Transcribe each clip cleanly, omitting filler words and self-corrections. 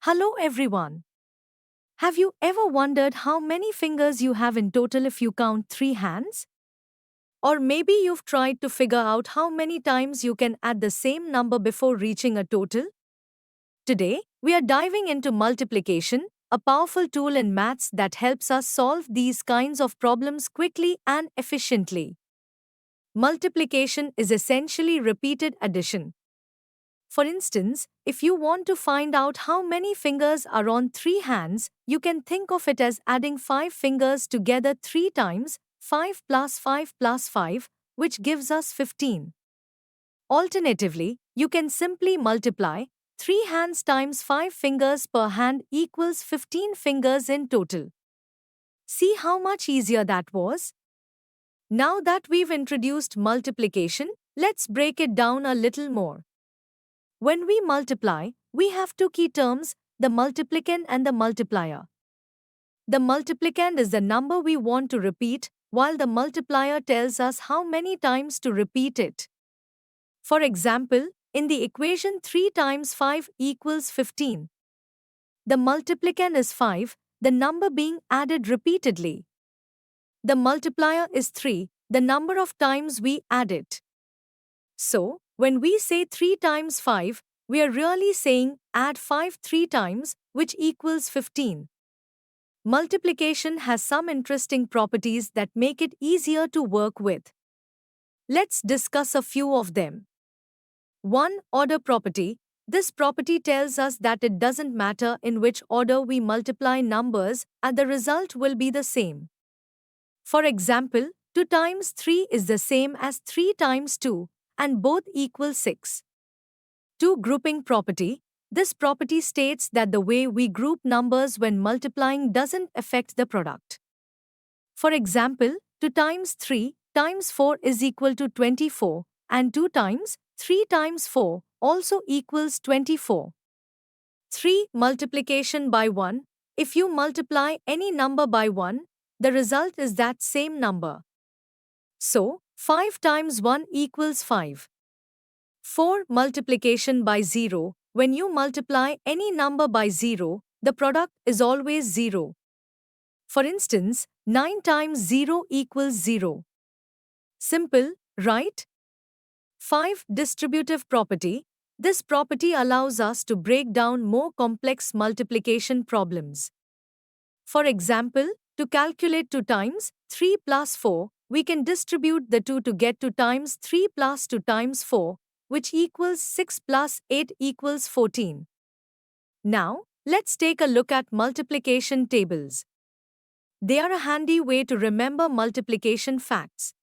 Hello everyone. Have you ever wondered how many fingers you have in total if you count three hands? Or maybe you've tried to figure out how many times you can add the same number before reaching a total? Today, we are diving into multiplication, a powerful tool in maths that helps us solve these kinds of problems quickly and efficiently. Multiplication is essentially repeated addition. For instance, if you want to find out how many fingers are on three hands, you can think of it as adding five fingers together three times, 5 plus 5 plus 5, which gives us 15. Alternatively, you can simply multiply 3 hands times 5 fingers per hand equals 15 fingers in total. See how much easier that was? Now that we've introduced multiplication, let's break it down a little more. When we multiply, we have two key terms, the multiplicand and the multiplier. The multiplicand is the number we want to repeat, while the multiplier tells us how many times to repeat it. For example, in the equation 3 times 5 equals 15. The multiplicand is 5, the number being added repeatedly. The multiplier is 3, the number of times we add it. So, when we say 3 times 5, we are really saying add 5 3 times, which equals 15. Multiplication has some interesting properties that make it easier to work with. Let's discuss a few of them. 1. Order property. This property tells us that it doesn't matter in which order we multiply numbers, and the result will be the same. For example, 2 times 3 is the same as 3 times 2, and both equal 6. 2. Grouping property. This property states that the way we group numbers when multiplying doesn't affect the product. For example, 2 times 3 times 4 is equal to 24, and 2 times 3 times 4 also equals 24. 3. Multiplication by 1. If you multiply any number by 1, the result is that same number. So, 5 times 1 equals 5. 4. Multiplication by 0. When you multiply any number by 0, the product is always 0. For instance, 9 times 0 equals 0. Simple, right? 5. Distributive property. This property allows us to break down more complex multiplication problems. For example, to calculate 2 times 3 plus 4, we can distribute the 2 to get 2 times 3 plus 2 times 4, which equals 6 plus 8 equals 14. Now, let's take a look at multiplication tables. They are a handy way to remember multiplication facts.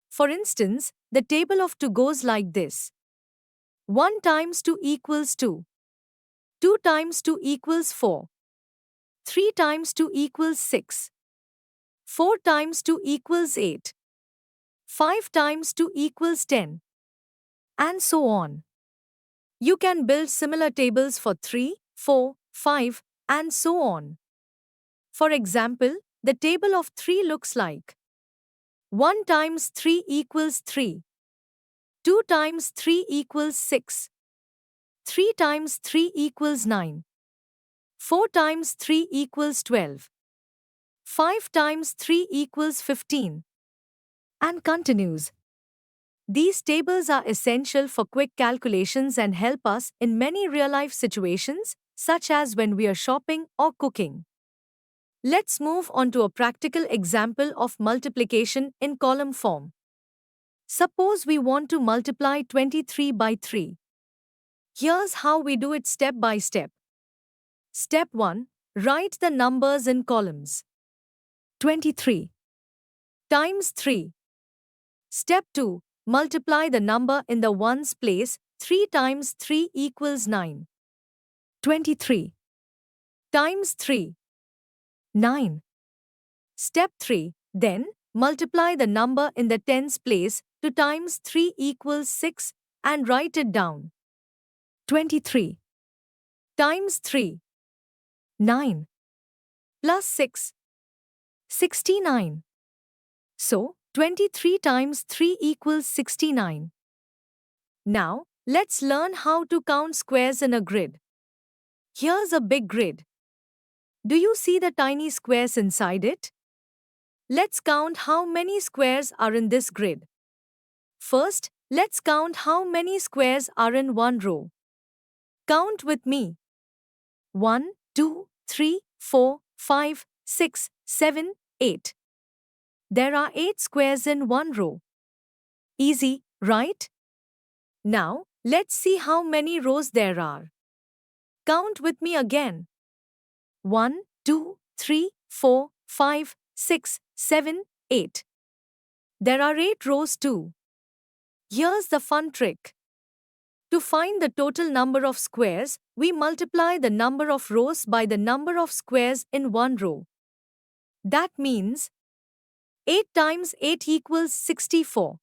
For instance, the table of 2 goes like this. 1 times 2 equals 2. 2 times 2 equals 4. 3 times 2 equals 6. 4 times 2 equals 8. 5 times 2 equals 10. And so on. You can build similar tables for 3, 4, 5, and so on. For example, the table of 3 looks like 1 times 3 equals 3. 2 times 3 equals 6. 3 times 3 equals 9. 4 times 3 equals 12. 5 times 3 equals 15. And continues. These tables are essential for quick calculations and help us in many real-life situations, such as when we are shopping or cooking. Let's move on to a practical example of multiplication in column form. Suppose we want to multiply 23 by 3. Here's how we do it step by step. Step 1. Write the numbers in columns. 23 times 3. Step 2. Multiply the number in the ones place. 3 times 3 equals 9. 23 times 3. 9. Step 3. Then, multiply the number in the tens place. 2 times 3 equals 6 and write it down. 23 times 3. 9. Plus 6. 69. So, 23 times 3 equals 69. Now, let's learn how to count squares in a grid. Here's a big grid. Do you see the tiny squares inside it? Let's count how many squares are in this grid. First, let's count how many squares are in one row. Count with me. 1, 2, 3, 4, 5, 6, 7, 8. There are 8 squares in one row. Easy, right? Now, let's see how many rows there are. Count with me again. 1, 2, 3, 4, 5, 6, 7, 8. There are 8 rows too. Here's the fun trick. To find the total number of squares, we multiply the number of rows by the number of squares in one row. That means 8 times 8 equals 64.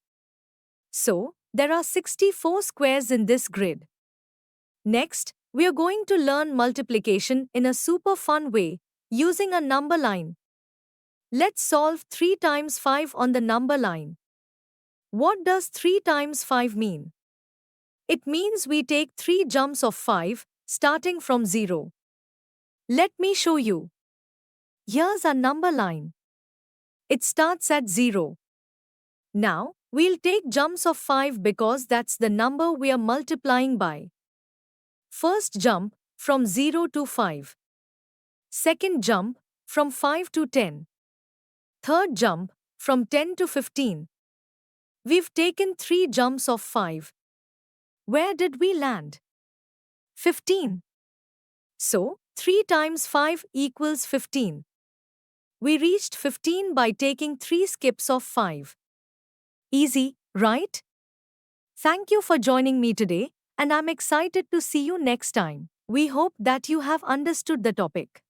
So, there are 64 squares in this grid. Next, we are going to learn multiplication in a super fun way, using a number line. Let's solve 3 times 5 on the number line. What does 3 times 5 mean? It means we take 3 jumps of 5, starting from 0. Let me show you. Here's our number line. It starts at 0. Now, we'll take jumps of 5 because that's the number we are multiplying by. First jump, from 0 to 5. Second jump, from 5 to 10. Third jump, from 10 to 15. We've taken 3 jumps of 5. Where did we land? 15. So, 3 times 5 equals 15. We reached 15 by taking 3 skips of 5. Easy, right? Thank you for joining me today, and I'm excited to see you next time. We hope that you have understood the topic.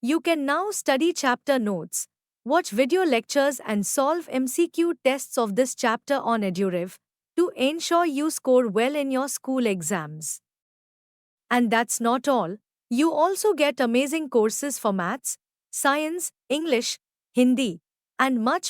You can now study chapter notes, watch video lectures and solve MCQ tests of this chapter on EduRev to ensure you score well in your school exams. And that's not all. You also get amazing courses for maths, science, English, Hindi, and much